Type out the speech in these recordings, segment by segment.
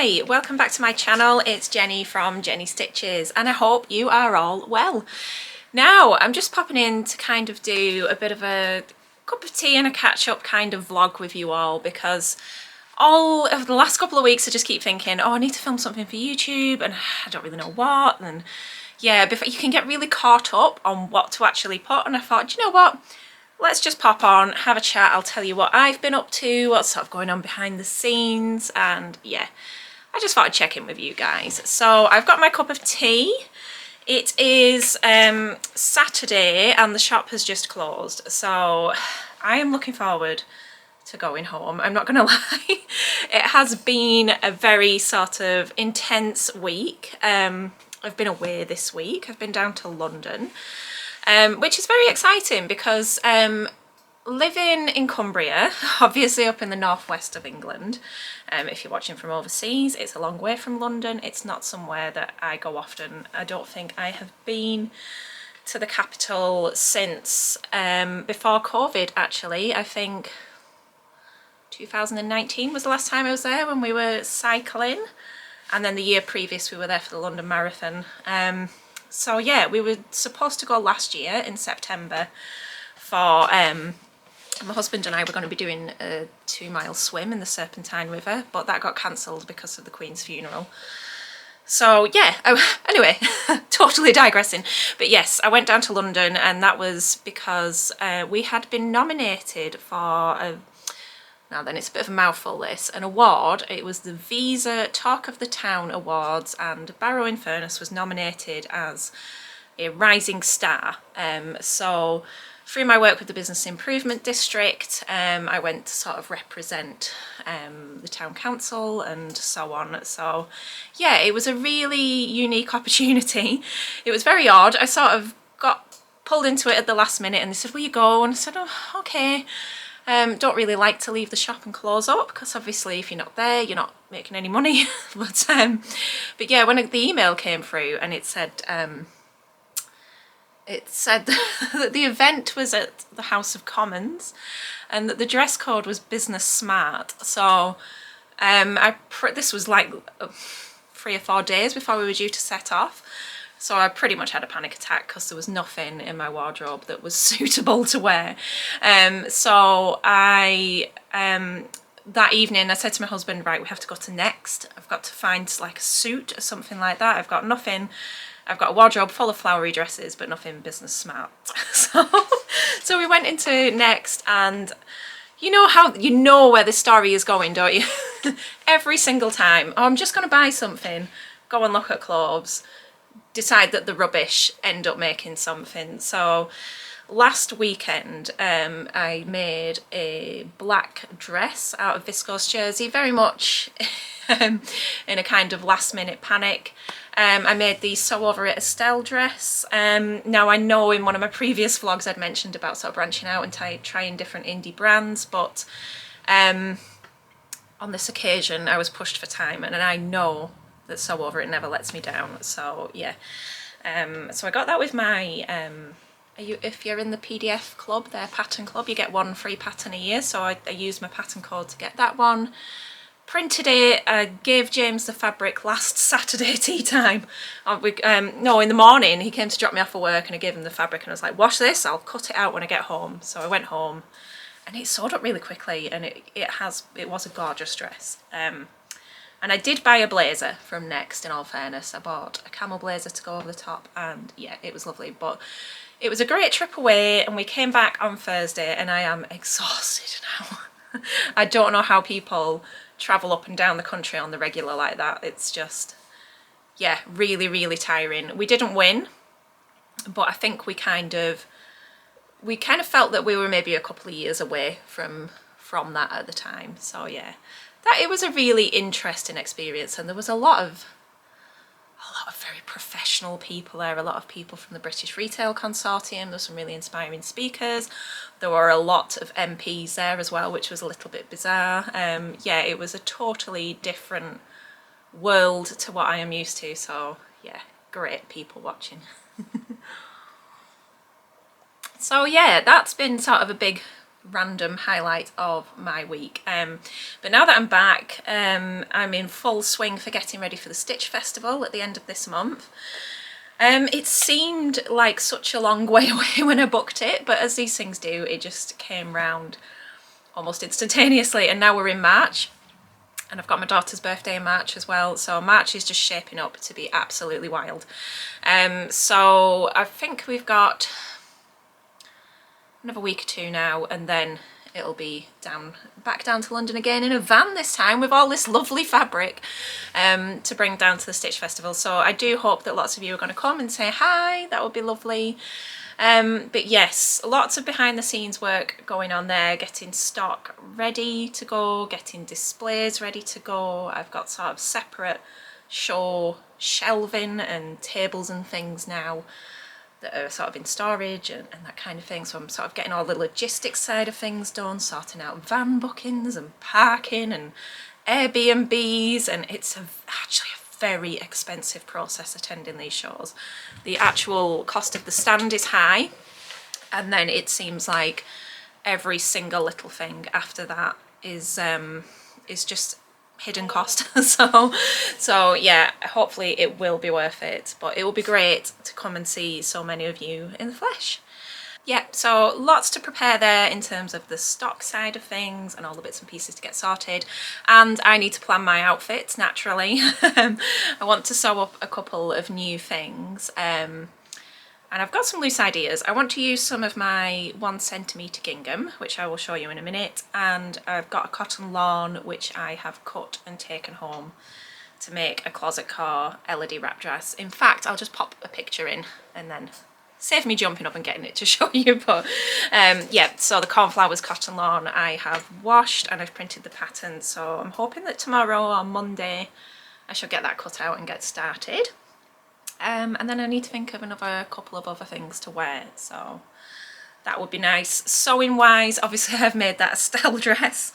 Hi, welcome back to my channel. It's Jenny from Jenny Stitches and I hope you are all well. Now I'm just popping in to kind of do a bit of a cup of tea and a catch-up kind of vlog with you all, because all of the last couple of weeks I just keep thinking, oh, I need to film something for YouTube and I don't really know what, and yeah, before you can get really caught up on what to actually put, and I thought, do you know what, let's just pop on, have a chat. I'll tell you what I've been up to, what's sort of going on behind the scenes, and yeah, I just thought I'd check in with you guys. So I've got my cup of tea. It is Saturday and the shop has just closed, so I am looking forward to going home. I'm not gonna lie, it has been a very sort of intense week. I've been away this week. I've been down to London, which is very exciting because living in Cumbria, obviously up in the northwest of England, if you're watching from overseas, it's a long way from London. It's not somewhere that I go often. I don't think I have been to the capital since before COVID, actually. I think 2019 was the last time I was there, when we were cycling, and then the year previous we were there for the London Marathon. So yeah, we were supposed to go last year in September for my husband and I were going to be doing a 2-mile swim in the Serpentine River, but that got cancelled because of the Queen's funeral. So yeah, anyway, totally digressing. But yes, I went down to London, and that was because we had been nominated for now then it's a bit of a mouthful this, an award. It was the Visa Talk of the Town Awards, and Barrow in Furness was nominated as a rising star. So through my work with the Business Improvement District, I went to sort of represent the town council and so on. So yeah, it was a really unique opportunity. It was very odd. I sort of got pulled into it at the last minute, and they said, will you go? And I said, oh, okay. Don't really like to leave the shop and close up, because obviously if you're not there, you're not making any money. but yeah, when the email came through and it said that the event was at the House of Commons and that the dress code was business smart. So this was like 3 or 4 days before we were due to set off. So I pretty much had a panic attack because there was nothing in my wardrobe that was suitable to wear. So that evening I said to my husband, right, we have to go to Next. I've got to find like a suit or something like that. I've got nothing. I've got a wardrobe full of flowery dresses, but nothing business smart. So we went into Next, and you know how you know where the story is going, don't you? Every single time, oh, I'm just going to buy something, go and look at clothes, decide that the rubbish end up making something. So last weekend I made a black dress out of viscose jersey, very much in a kind of last minute panic. I made the Sew Over It Estelle dress. Now I know in one of my previous vlogs I'd mentioned about sort of branching out and trying different indie brands, but on this occasion I was pushed for time, and I know that Sew Over It never lets me down. So yeah, so I got that with my if you're in the PDF club, their pattern club, you get 1 free pattern a year, so I used my pattern code to get that one. Printed it. I gave James the fabric last Saturday tea time. No, in the morning he came to drop me off for work, and I gave him the fabric and I was like, wash this, I'll cut it out when I get home. So I went home and it sewed up really quickly, and it was a gorgeous dress. And I did buy a blazer from Next, in all fairness. I bought a camel blazer to go over the top, and yeah, it was lovely. But it was a great trip away, and we came back on Thursday and I am exhausted now. I don't know how people travel up and down the country on the regular like that. It's just, yeah, really, really tiring. We didn't win, but I think we kind of felt that we were maybe a couple of years away from that at the time. So yeah, it was a really interesting experience, and there was a lot of very professional people there, a lot of people from the British Retail Consortium. There were some really inspiring speakers. There were a lot of MPs there as well, which was a little bit bizarre. Yeah, it was a totally different world to what I am used to. So yeah, great people watching. So yeah, that's been sort of a big random highlight of my week. But now that I'm back, I'm in full swing for getting ready for the Stitch Festival at the end of this month. It seemed like such a long way away when I booked it, but as these things do, it just came round almost instantaneously, and now we're in March. And I've got my daughter's birthday in March as well, so March is just shaping up to be absolutely wild. So I think we've got another week or two now, and then it'll be back down to London again in a van this time with all this lovely fabric to bring down to the Stitch Festival. So I do hope that lots of you are going to come and say hi. That would be lovely. But yes, lots of behind the scenes work going on there, getting stock ready to go, getting displays ready to go. I've got sort of separate show shelving and tables and things now that are sort of in storage and that kind of thing. So I'm sort of getting all the logistics side of things done, sorting out van bookings and parking and Airbnbs, and it's actually a very expensive process attending these shows. The actual cost of the stand is high, and then it seems like every single little thing after that is just hidden cost. so yeah, hopefully it will be worth it, but it will be great to come and see so many of you in the flesh. Yeah, so lots to prepare there in terms of the stock side of things and all the bits and pieces to get sorted. And I need to plan my outfits, naturally. I want to sew up a couple of new things. And I've got some loose ideas. I want to use some of my 1 centimetre gingham, which I will show you in a minute. And I've got a cotton lawn, which I have cut and taken home to make a closet core LED wrap dress. In fact, I'll just pop a picture in and then save me jumping up and getting it to show you. But yeah, so the cornflowers cotton lawn I have washed and I've printed the pattern, so I'm hoping that tomorrow or Monday I shall get that cut out and get started. And then I need to think of another couple of other things to wear, so that would be nice. Sewing wise, obviously I've made that Estelle dress,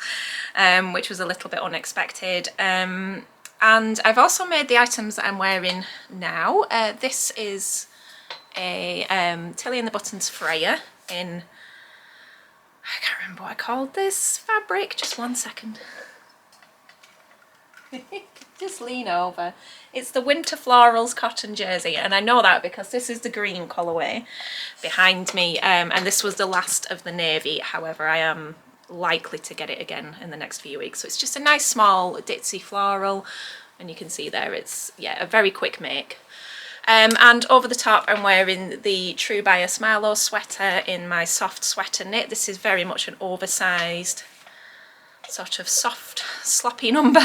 which was a little bit unexpected. And I've also made the items that I'm wearing now. This is a Tilly and the Buttons Freya in, I can't remember what I called this fabric, just 1 second. Just lean over. It's the Winter Florals cotton jersey, and I know that because this is the green colourway behind me, and this was the last of the navy. However, I am likely to get it again in the next few weeks. So it's just a nice small ditzy floral, and you can see there it's, yeah, a very quick make. And over the top I'm wearing the True Bias Marlowe sweater in my soft sweater knit. This is very much an oversized sort of soft sloppy number,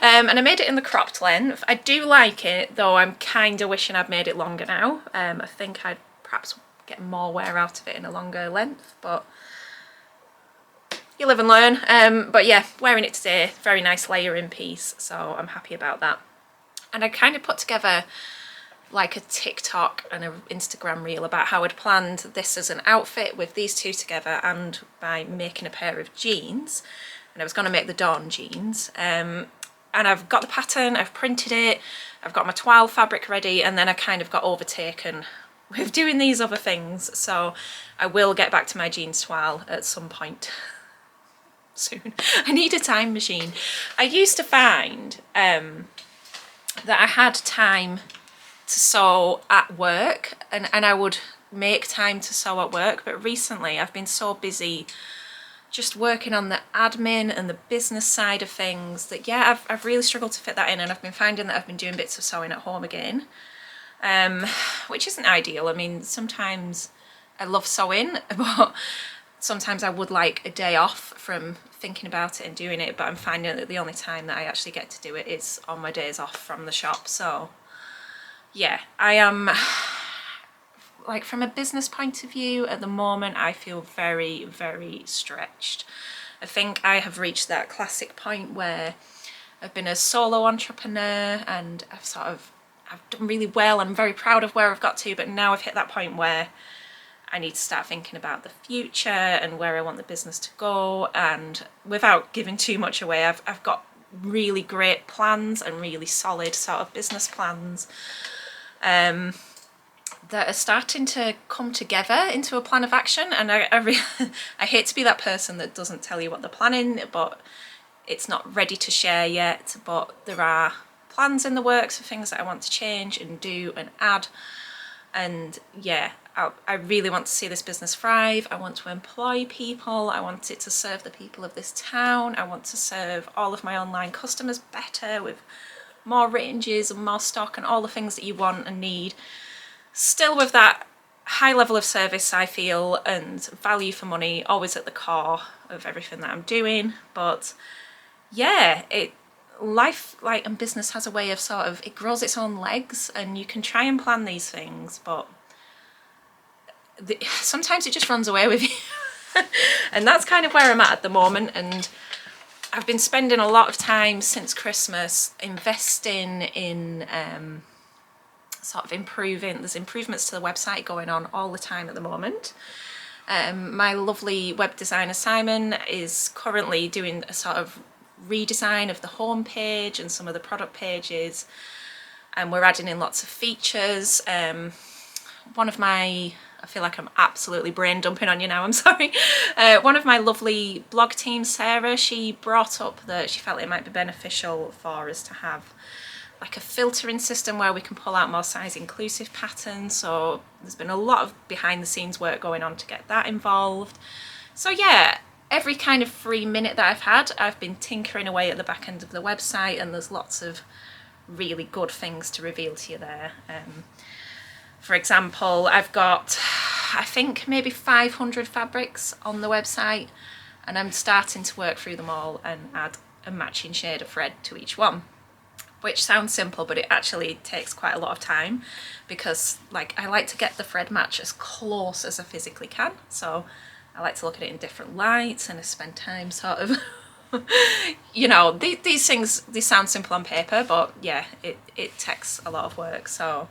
and I made it in the cropped length. I do like it, though I'm kind of wishing I'd made it longer now. I think I'd perhaps get more wear out of it in a longer length, but you live and learn. But yeah, wearing it today, very nice layering piece, so I'm happy about that. And I kind of put together like a TikTok and an Instagram reel about how I'd planned this as an outfit with these two together and by making a pair of jeans. And I was going to make the Dawn jeans. And I've got the pattern, I've printed it, I've got my toile fabric ready, and then I kind of got overtaken with doing these other things. So I will get back to my jeans toile at some point soon. I need a time machine. I used to find that I had time to sew at work, and I would make time to sew at work, but recently I've been so busy just working on the admin and the business side of things that, yeah, I've really struggled to fit that in, and I've been finding that I've been doing bits of sewing at home again, which isn't ideal. I mean, sometimes I love sewing, but sometimes I would like a day off from thinking about it and doing it, but I'm finding that the only time that I actually get to do it is on my days off from the shop. So yeah, I am, like, from a business point of view at the moment, I feel very, very stretched. I think I have reached that classic point where I've been a solo entrepreneur and I've done really well. I'm very proud of where I've got to, but now I've hit that point where I need to start thinking about the future and where I want the business to go. And without giving too much away, I've got really great plans and really solid sort of business plans. that are starting to come together into a plan of action. And I hate to be that person that doesn't tell you what they're planning, but it's not ready to share yet. But there are plans in the works for things that I want to change and do and add. And yeah, I really want to see this business thrive. I want to employ people. I want it to serve the people of this town. I want to serve all of my online customers better with more ranges and more stock and all the things that you want and need. Still with that high level of service, I feel, and value for money always at the core of everything that I'm doing. But yeah, life and business has a way of sort of, it grows its own legs, and you can try and plan these things, but sometimes it just runs away with you. And that's kind of where I'm at the moment. And I've been spending a lot of time since Christmas investing in sort of improving. There's improvements to the website going on all the time at the moment. My lovely web designer Simon is currently doing a sort of redesign of the home page and some of the product pages, and we're adding in lots of features. I feel like I'm absolutely brain dumping on you now, I'm sorry. One of my lovely blog team, Sarah, she brought up that she felt it might be beneficial for us to have like a filtering system where we can pull out more size inclusive patterns. So there's been a lot of behind the scenes work going on to get that involved. So yeah, every kind of free minute that I've had, I've been tinkering away at the back end of the website, and there's lots of really good things to reveal to you there. For example, I've got, I think, maybe 500 fabrics on the website, and I'm starting to work through them all and add a matching shade of thread to each one. Which sounds simple, but it actually takes quite a lot of time, because like I like to get the thread match as close as I physically can. So I like to look at it in different lights, and I spend time sort of, you know, these things, they sound simple on paper, but yeah, it takes a lot of work. So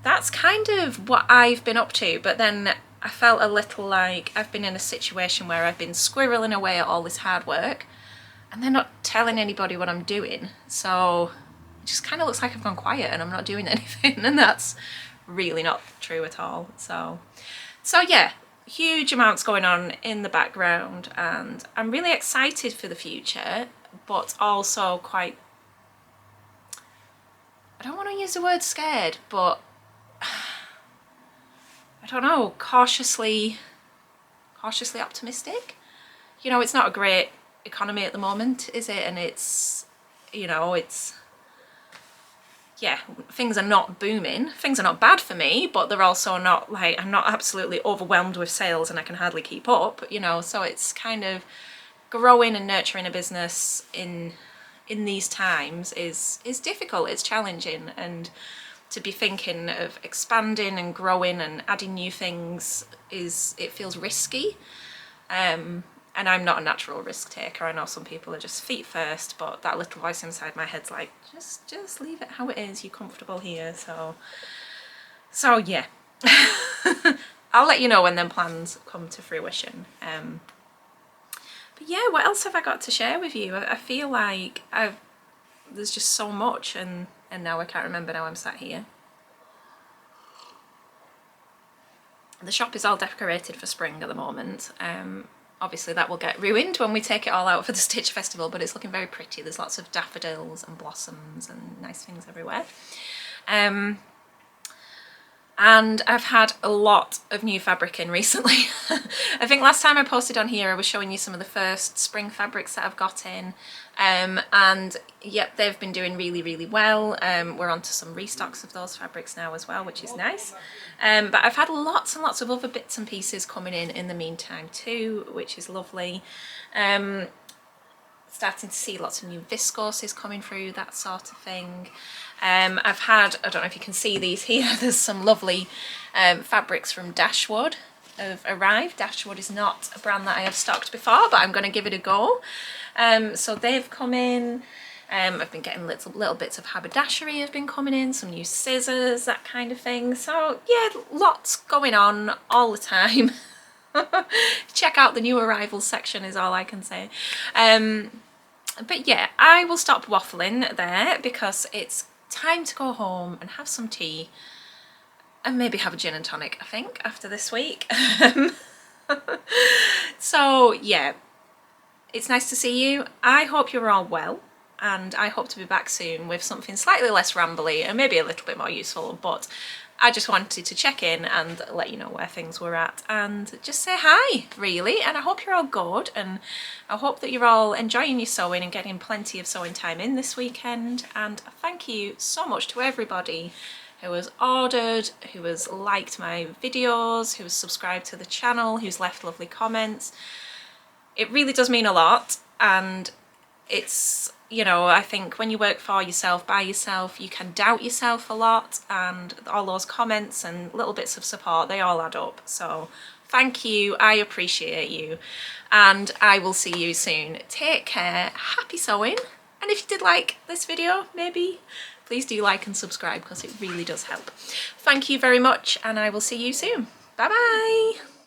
that's kind of what I've been up to. But then I felt a little like I've been in a situation where I've been squirreling away at all this hard work and then not telling anybody what I'm doing. So it just kind of looks like I've gone quiet and I'm not doing anything, and that's really not true at all. So yeah, huge amounts going on in the background, and I'm really excited for the future, but also quite, I don't want to use the word scared, but I don't know, cautiously optimistic. You know, it's not a great economy at the moment, is it? And it's, you know, it's, yeah, things are not booming. Things are not bad for me, but they're also not like, I'm not absolutely overwhelmed with sales and I can hardly keep up, you know. So it's kind of growing and nurturing a business in these times is difficult, it's challenging, and to be thinking of expanding and growing and adding new things it feels risky. And I'm not a natural risk taker. I know some people are just feet first, but that little voice inside my head's like, just leave it how it is, you're comfortable here. So yeah. I'll let you know when them plans come to fruition. But yeah, what else have I got to share with you? I feel like there's just so much, and now I can't remember. Now I'm sat here. The shop is all decorated for spring at the moment. Obviously that will get ruined when we take it all out for the Stitch Festival, but it's looking very pretty. There's lots of daffodils and blossoms and nice things everywhere. And I've had a lot of new fabric in recently. I think last time I posted on here I was showing you some of the first spring fabrics that I've got in, and yep, they've been doing really, really well. We're on to some restocks of those fabrics now as well, which is nice. But I've had lots and lots of other bits and pieces coming in the meantime too, which is lovely. Starting to see lots of new viscoses coming through, that sort of thing. I've had, I don't know if you can see these here, there's some lovely fabrics from Dashwood have arrived. Dashwood is not a brand that I have stocked before, but I'm going to give it a go. So they've come in. I've been getting little bits of haberdashery have been coming in, some new scissors, that kind of thing. So yeah, lots going on all the time. Check out the new arrivals section is all I can say. But yeah, I will stop waffling there because it's time to go home and have some tea and maybe have a gin and tonic, I think, after this week. So yeah, it's nice to see you. I hope you're all well, and I hope to be back soon with something slightly less rambly and maybe a little bit more useful, but I just wanted to check in and let you know where things were at and just say hi, really. And I hope you're all good, and I hope that you're all enjoying your sewing and getting plenty of sewing time in this weekend. And thank you so much to everybody who has ordered, who has liked my videos, who has subscribed to the channel, who's left lovely comments. It really does mean a lot, and it's, you know, I think when you work for yourself, by yourself, you can doubt yourself a lot, and all those comments and little bits of support, they all add up. So thank you, I appreciate you, and I will see you soon. Take care, happy sewing, and if you did like this video, maybe please do like and subscribe because it really does help. Thank you very much, and I will see you soon. Bye bye.